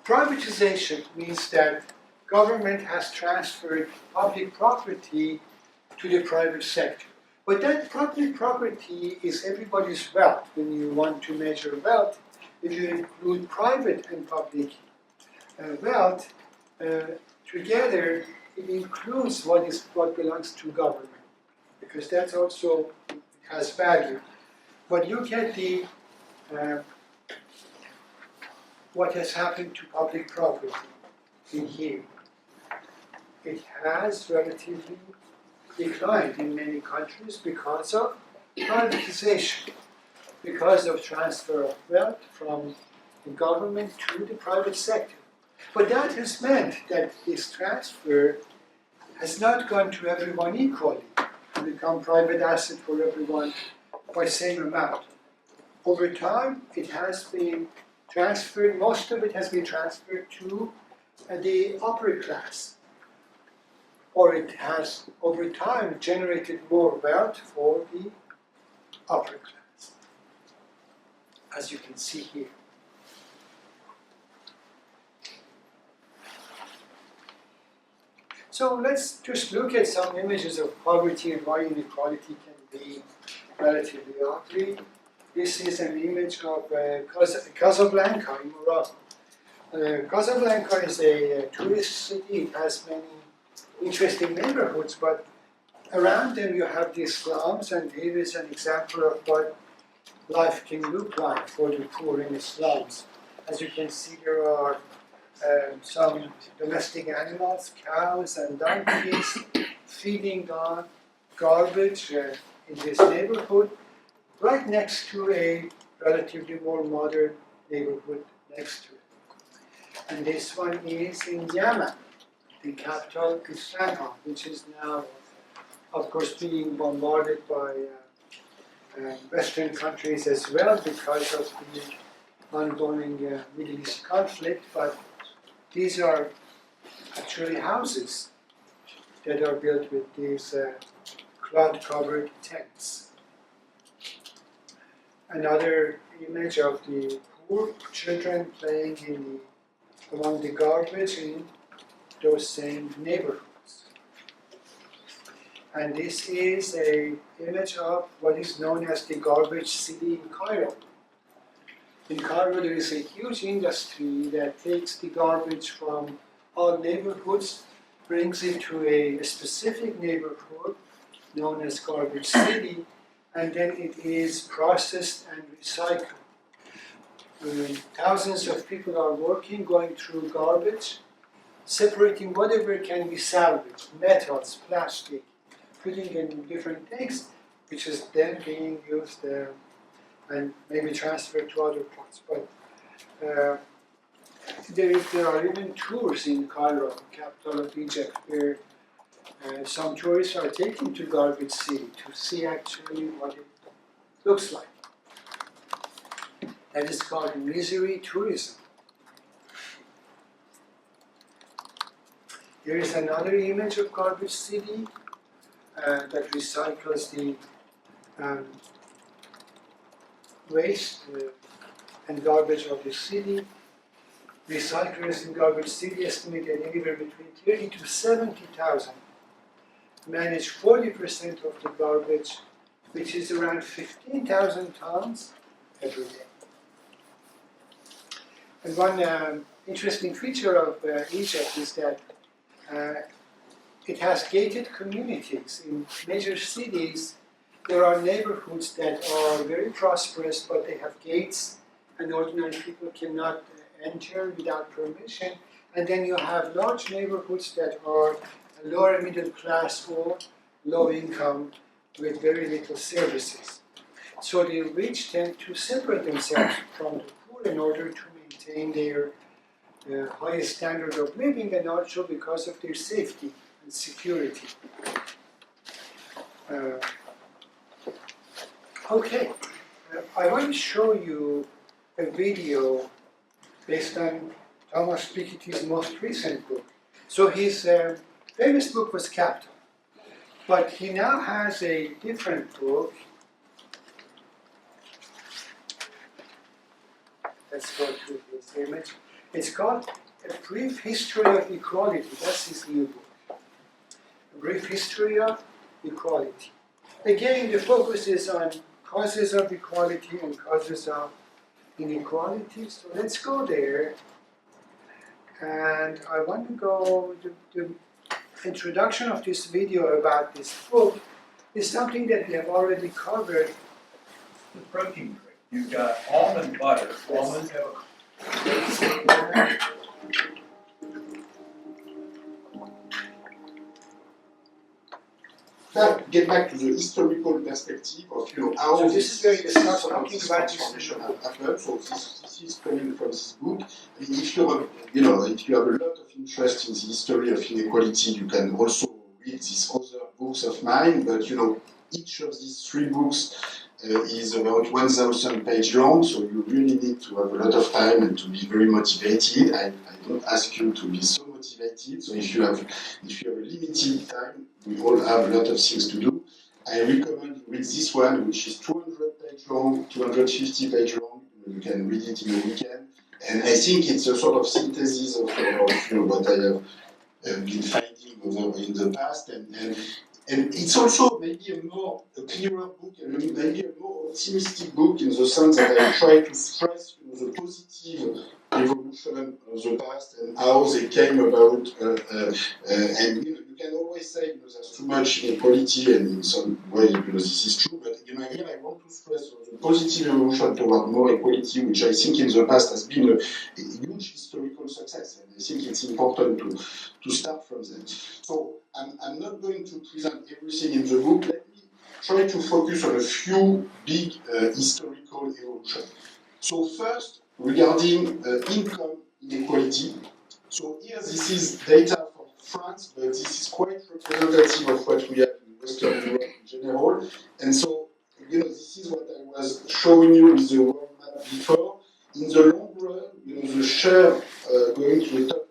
Privatization means that government has transferred public property to the private sector. But that public property is everybody's wealth. When you want to measure wealth, if you include private and public wealth together, it includes what belongs to government, because that also has value. But look at what has happened to public property in here. It has relatively declined in many countries because of privatization, because of transfer of wealth from the government to the private sector. But that has meant that this transfer has not gone to everyone equally, to become private asset for everyone by same amount. Over time, it has been transferred, most of it has been transferred to the upper class, or it has, over time, generated more wealth for the upper class, as you can see here. So let's just look at some images of poverty and why inequality can be relatively ugly. This is an image of Casablanca in Morocco. Casablanca is a tourist city. It has many interesting neighborhoods, but around them you have these slums, and here is an example of what life can look like for the poor in the slums. As you can see, there are some domestic animals, cows and donkeys, feeding on garbage in this neighborhood. right next to a relatively more modern neighborhood next to it. And this one is in Yemen, the capital Isfahan, which is now, of course, being bombarded by Western countries as well because of the ongoing Middle East conflict. But these are actually houses that are built with these cloth-covered tents. Another image of the poor children playing among the garbage in those same neighborhoods. And this is an image of what is known as the garbage city in Cairo. In Cairo, there is a huge industry that takes the garbage from all neighborhoods, brings it to a specific neighborhood known as Garbage City, and then it is processed and recycled. Thousands of people are working, going through garbage, separating whatever can be salvaged, metals, plastic, putting in different things, which is then being used and maybe transferred to other parts. But there are even tours in Cairo, capital of Egypt, where some tourists are taken to Garbage City to see actually what it looks like. That is called misery tourism. Here is another image of Garbage City that recycles the waste and garbage of the city. Recyclers in Garbage City estimate that anywhere between 30 to 70,000 manage 40% of the garbage, which is around 15,000 tons every day. And one interesting feature of Egypt is that it has gated communities. In major cities, there are neighborhoods that are very prosperous, but they have gates, and ordinary people cannot enter without permission. And then you have large neighborhoods that are lower middle class or low income with very little services. So the rich tend to separate themselves from the poor in order to maintain their highest standard of living, and also because of their safety and security. I want to show you a video based on Thomas Piketty's most recent book. So his famous book was Capital, but he now has a different book. Let's go to this image. It's called A Brief History of Equality. That's his new book. A Brief History of Equality. Again, the focus is on causes of equality and causes of inequality. So let's go there. And I want to go, the introduction of this video about this book is something that we have already covered. The protein drink. You've got almond butter, almond milk. Get back to the historical perspective of how so this is where you start talking this about transformation happened. So this is coming from this book. If you have, if you have a lot of interest in the history of inequality, you can also read these other books of mine. But each of these three books is about 1,000 pages long. So you really need to have a lot of time and to be very motivated. I don't ask you to be so motivated. So if you have a limited time, we all have a lot of things to do. I recommend you read this one, which is 200 pages long, 250 pages long. You can read it in a weekend. And I think it's a sort of synthesis of what I have been finding in the past. And it's also maybe a clearer book, and maybe a more optimistic book in the sense that I try to stress the positive evolution of the past and how they came about. And you can always say there's too much inequality, and in some way this is true. But here I want to stress the positive evolution toward more equality, which I think in the past has been a huge historical success. And I think it's important to start from that. So I'm not going to present everything in the book. try to focus on a few big historical evolutions. So first, regarding income inequality. So here this is data for France, but this is quite representative of what we have in Western Europe in general. And so, this is what I was showing you with the world map before. In the long run, the share going to the top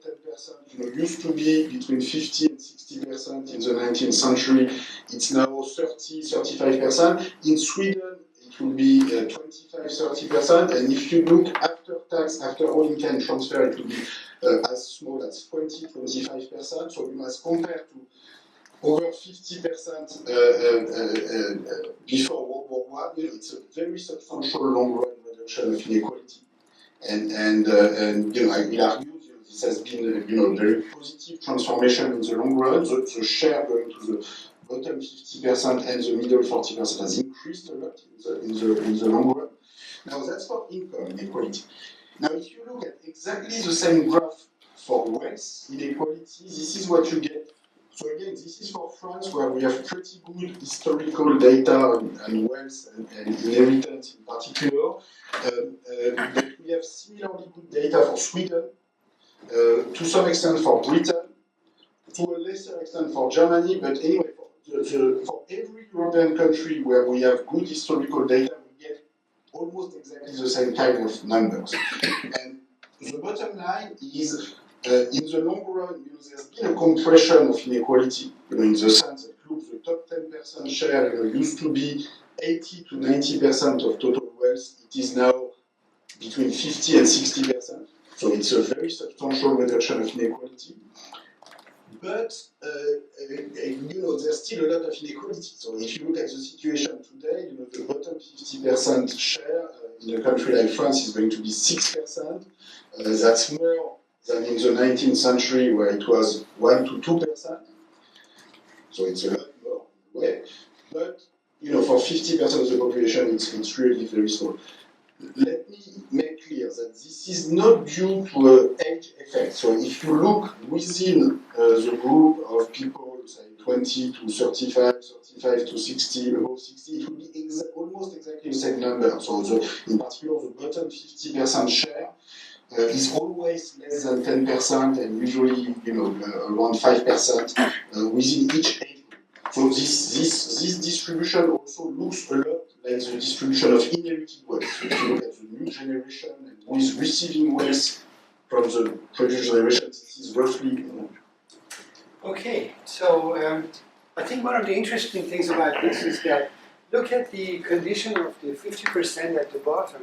10%, used to be between 50 and 60% in the 19th century. It's now 30-35%. In Sweden, it will be 25-30%. And if you look after tax, after all in-kind transfer, it will be as small as 20-25%. So you must compare to over 50% before World War I. It's a very substantial long-run reduction of inequality. And I will argue this has been a very positive transformation in the long run. The share going to the bottom 50% and the middle 40% has increased a lot in the long run. Now that's for income inequality. Now if you look at exactly the same graph for wealth inequality, this is what you get. So again, this is for France, where we have pretty good historical data on wealth and inheritance in particular. But we have similarly good data for Sweden, to some extent for Britain, to a lesser extent for Germany, but anyway, for every European country where we have good historical data, we get almost exactly the same kind of numbers. And the bottom line is, in the long run, there's been a compression of inequality, in the sense that, look, the top 10% share used to be 80-90% of total wealth. It is now between 50 and 60%. So it's a very substantial reduction of inequality. But there's still a lot of inequality. So if you look at the situation today, the bottom 50% share in a country like France is going to be 6%. That's more than in the 19th century, where it was 1 to 2%. So it's a lot more. Yeah. But for 50% of the population, it's really very small. Let me make clear that this is not due to an age effect. So if you look within the group of people, say 20 to 35, 35 to 60, above 60, it will be almost exactly the same number. So in particular, the bottom 50% share is always less than 10% and usually around 5% within each age group. So this distribution also looks a lot like the distribution of inherited wealth. So if you look at the new generation and who is receiving wealth from the previous generation, this is roughly. Okay, so I think one of the interesting things about this is that look at the condition of the 50% at the bottom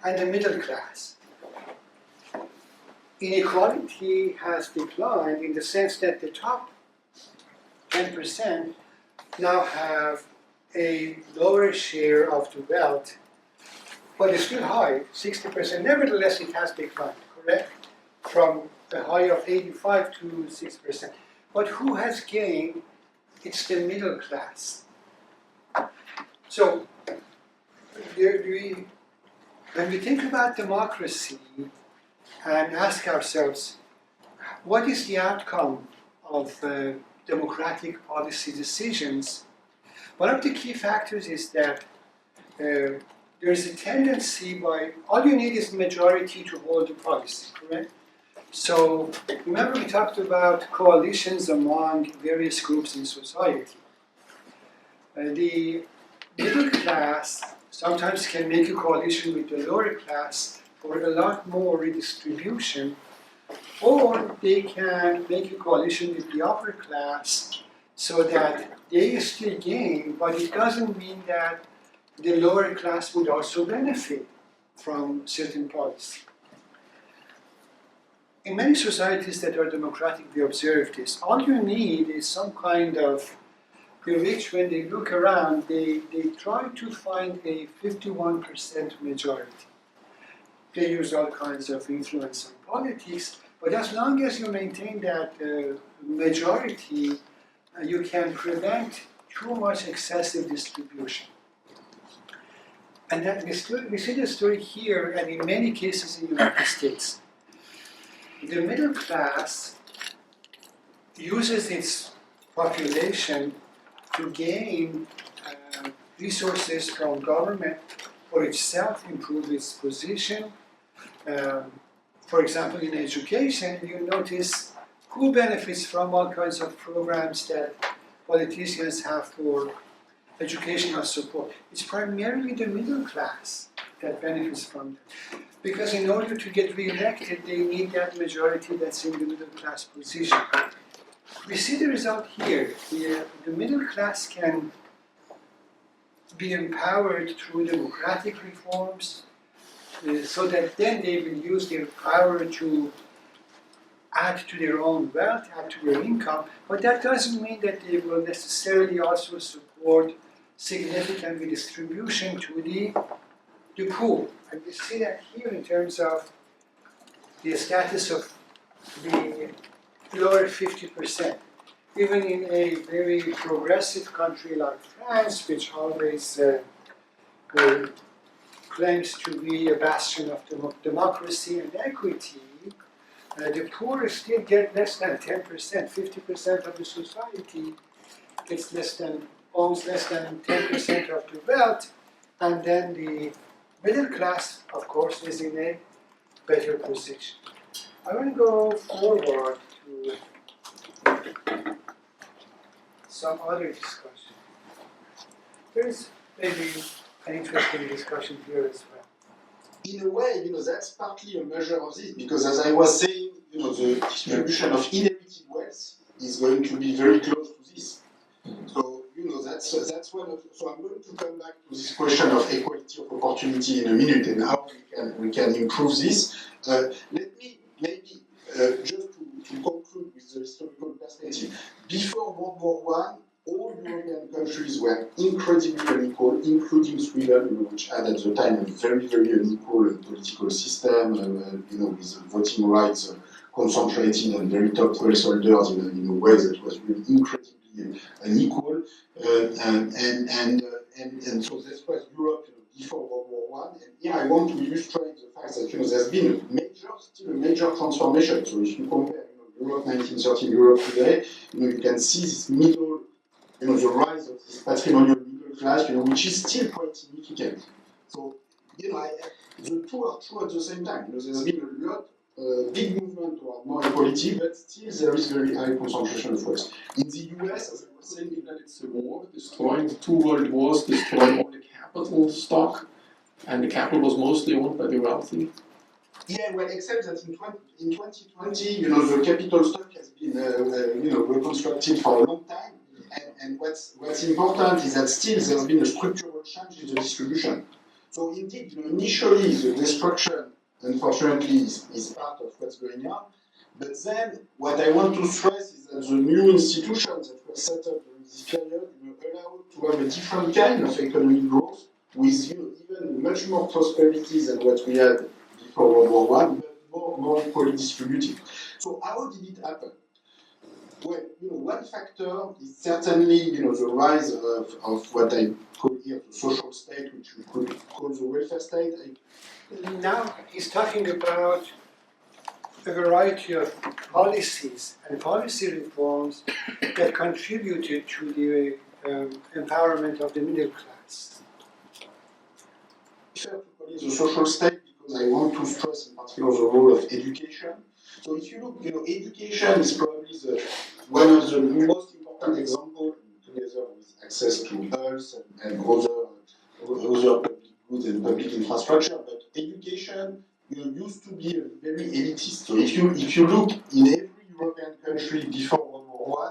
and the middle class. Inequality has declined in the sense that the top 10% now have a lower share of the wealth, but it's still high, 60%. Nevertheless, it has declined, correct? From a high of 85 to 6%. But who has gained? It's the middle class. So, when we think about democracy and ask ourselves, what is the outcome of democratic policy decisions? One of the key factors is that there's a tendency all you need is majority to hold the policy, correct? So remember we talked about coalitions among various groups in society. The middle class sometimes can make a coalition with the lower class for a lot more redistribution, or they can make a coalition with the upper class so that they still gain, but it doesn't mean that the lower class would also benefit from certain policy. In many societies that are democratic, we observe this. All you need is some kind of, the rich, when they look around, they try to find a 51% majority. They use all kinds of influence on politics, but as long as you maintain that majority, you can prevent too much excessive distribution. And that we see the story here and in many cases in the United States. The middle class uses its population to gain resources from government for itself, improve its position. For example, in education, you notice who benefits from all kinds of programs that politicians have for educational support. It's primarily the middle class that benefits from them. Because in order to get re-elected, they need that majority that's in the middle class position. We see the result here. The middle class can be empowered through democratic reforms, so that then they will use their power to add to their own wealth, add to their income, but that doesn't mean that they will necessarily also support significant redistribution to the poor. And we see that here in terms of the status of the lower 50%. Even in a very progressive country like France, which always claims to be a bastion of democracy and equity, the poor still get less than 10%. 50% of the society owns less than 10% of the wealth, and then the middle class, of course, is in a better position. I want to go forward to some other discussion. There's maybe an interesting discussion here as well. In a way, that's partly a measure of this, because as I was saying, the distribution of inherited wealth is going to be very close to this. So, that's one of. So I'm going to come back to this question of equality of opportunity in a minute and how we can improve this. Let me maybe just to conclude with the historical perspective. Before World War I, all European countries were incredibly unequal, including Sweden, which had at the time a very, very unequal political system, with voting rights concentrated on very top wealth holders in a way that was really incredibly unequal. And so this was Europe before World War I. And here I want to illustrate the fact that there's been still a major transformation. So if you compare Europe 1913, Europe today, you can see this middle, the rise of this patrimonial middle class, which is still quite significant. So, the two are true at the same time. There's been a lot, big movement toward more equality, but still there is very high concentration of wealth. In the US, as I was saying, that it's a war, destroying the two world wars, destroying all the capital stock, and the capital was mostly owned by the wealthy. Yeah, well, except that in 2020, the capital stock has been, reconstructed for a long time. And what's important is that still there's been a structural change in the distribution. So indeed, initially the destruction, unfortunately, is part of what's going on. But then what I want to stress is that the new institutions that were set up during this period allow to have a different kind of economic growth with even much more prosperity than what we had before World War I, but more equally distributed. So how did it happen? Well, one factor is certainly, the rise of what I call here the social state, which we could call the welfare state. Now he's talking about a variety of policies and policy reforms that contributed to the empowerment of the middle class. I prefer to call it the social state because I want to stress in particular the role of education. So if you look, education is probably one of the most important examples, together with access to health and other public goods and public infrastructure. But education, used to be very elitist. So if you look in every European country before World War I,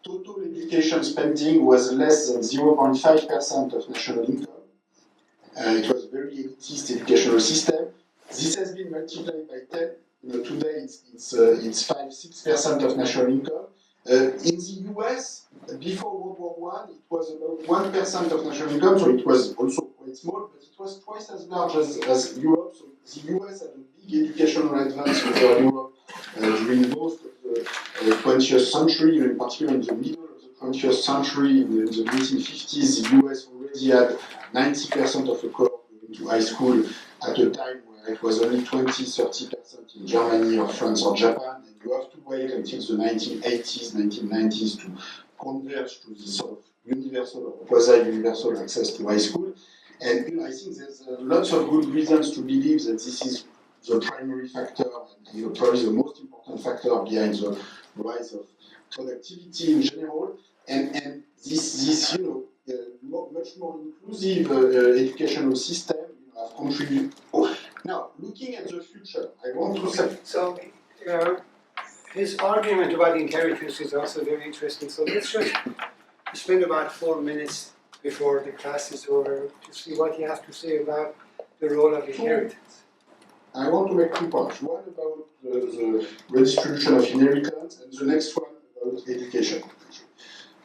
total education spending was less than 0.5% of national income. It was a very elitist educational system. This has been multiplied by 10. Today it's 5-6% of national income. In the US, before World War I, it was about 1% of national income, so it was also quite small, but it was twice as large as Europe. So the US had a big educational advance over Europe during most of the 20th century, in particular in the middle of the 20th century, in the 1950s, the US already had 90% of the cohort going to high school at a time where it was only 20-30% in Germany or France or Japan. And you have to wait until the 1980s, 1990s to converge to this sort of universal or quasi-universal access to high school. And I think there's lots of good reasons to believe that this is the primary factor, and probably the most important factor behind the rise of productivity in general. And this much more inclusive educational system have contributed. Now, looking at the future, I want to say. So, his argument about inheritance is also very interesting. So let's just spend about 4 minutes before the class is over to see what you have to say about the role of inheritance. I want to make 2 points. One about the redistribution of inheritance, and the next one about education.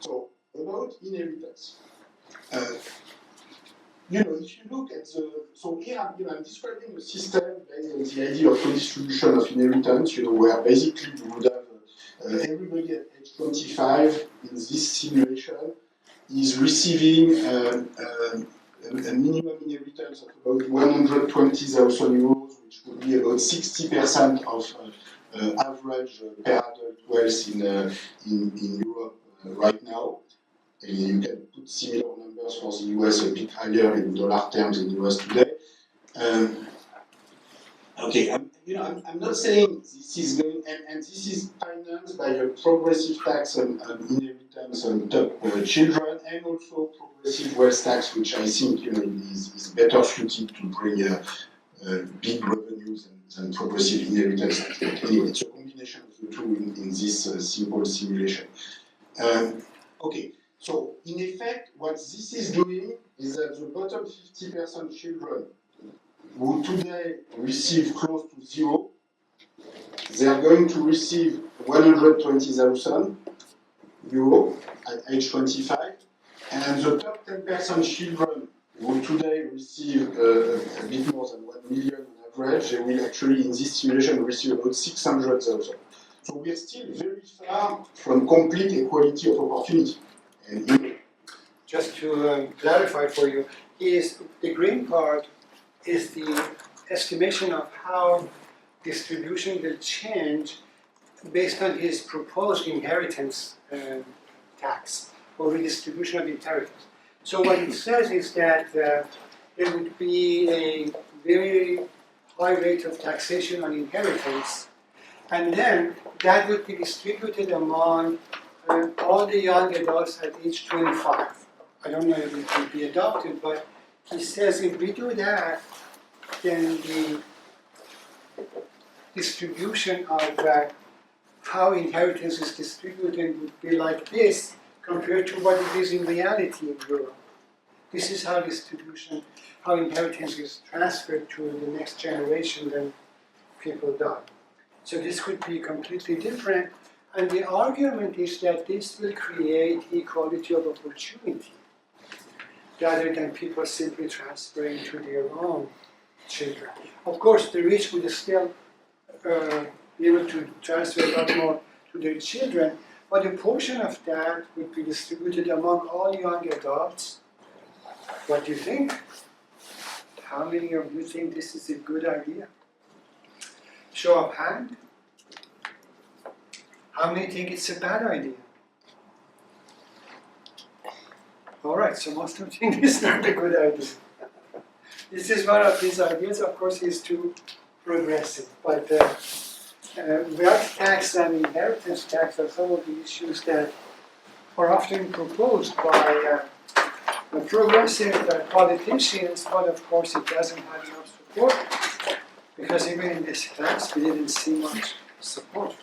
So, about inheritance. If you look at so here I'm describing a system based on the idea of redistribution of inheritance, where basically you would have everybody at age 25 in this simulation is receiving a minimum inheritance of about 120,000 euros, which would be about 60% of average per adult wealth in Europe right now. You can put similar numbers for the US, a bit higher in dollar terms in US today. Okay, I'm not saying this is going, and this is financed by a progressive tax on inheritance on top children, and also progressive wealth tax, which I think is better suited to bring big revenues than progressive inheritance tax. But anyway, it's a combination of the two in this simple simulation. Okay. So, in effect, what this is doing is that the bottom 50% children who today receive close to zero, they are going to receive 120,000 euro at age 25, and the top 10% children who today receive a bit more than 1 million on average, they will actually, in this simulation, receive about 600,000. So we are still very far from complete equality of opportunity. Just to clarify for you, the green part is the estimation of how distribution will change based on his proposed inheritance tax or redistribution of inheritance. So what it says is that there would be a very high rate of taxation on inheritance, and then that would be distributed among all the young adults at age 25. I don't know if it will be adopted, but he says if we do that, then the distribution of how inheritance is distributed would be like this compared to what it is in reality in Europe. This is how inheritance is transferred to the next generation when people die. So this could be completely different. And the argument is that this will create equality of opportunity rather than people simply transferring to their own children. Of course, the rich would still be able to transfer a lot more to their children, but a portion of that would be distributed among all young adults. What do you think? How many of you think this is a good idea? Show of hand. How many think it's a bad idea? All right, so most of you think it's not a good idea. This is one of these ideas. Of course, is too progressive. But wealth tax and inheritance tax are some of the issues that are often proposed by progressive politicians. But of course, it doesn't have enough support because even in this class, we didn't see much support.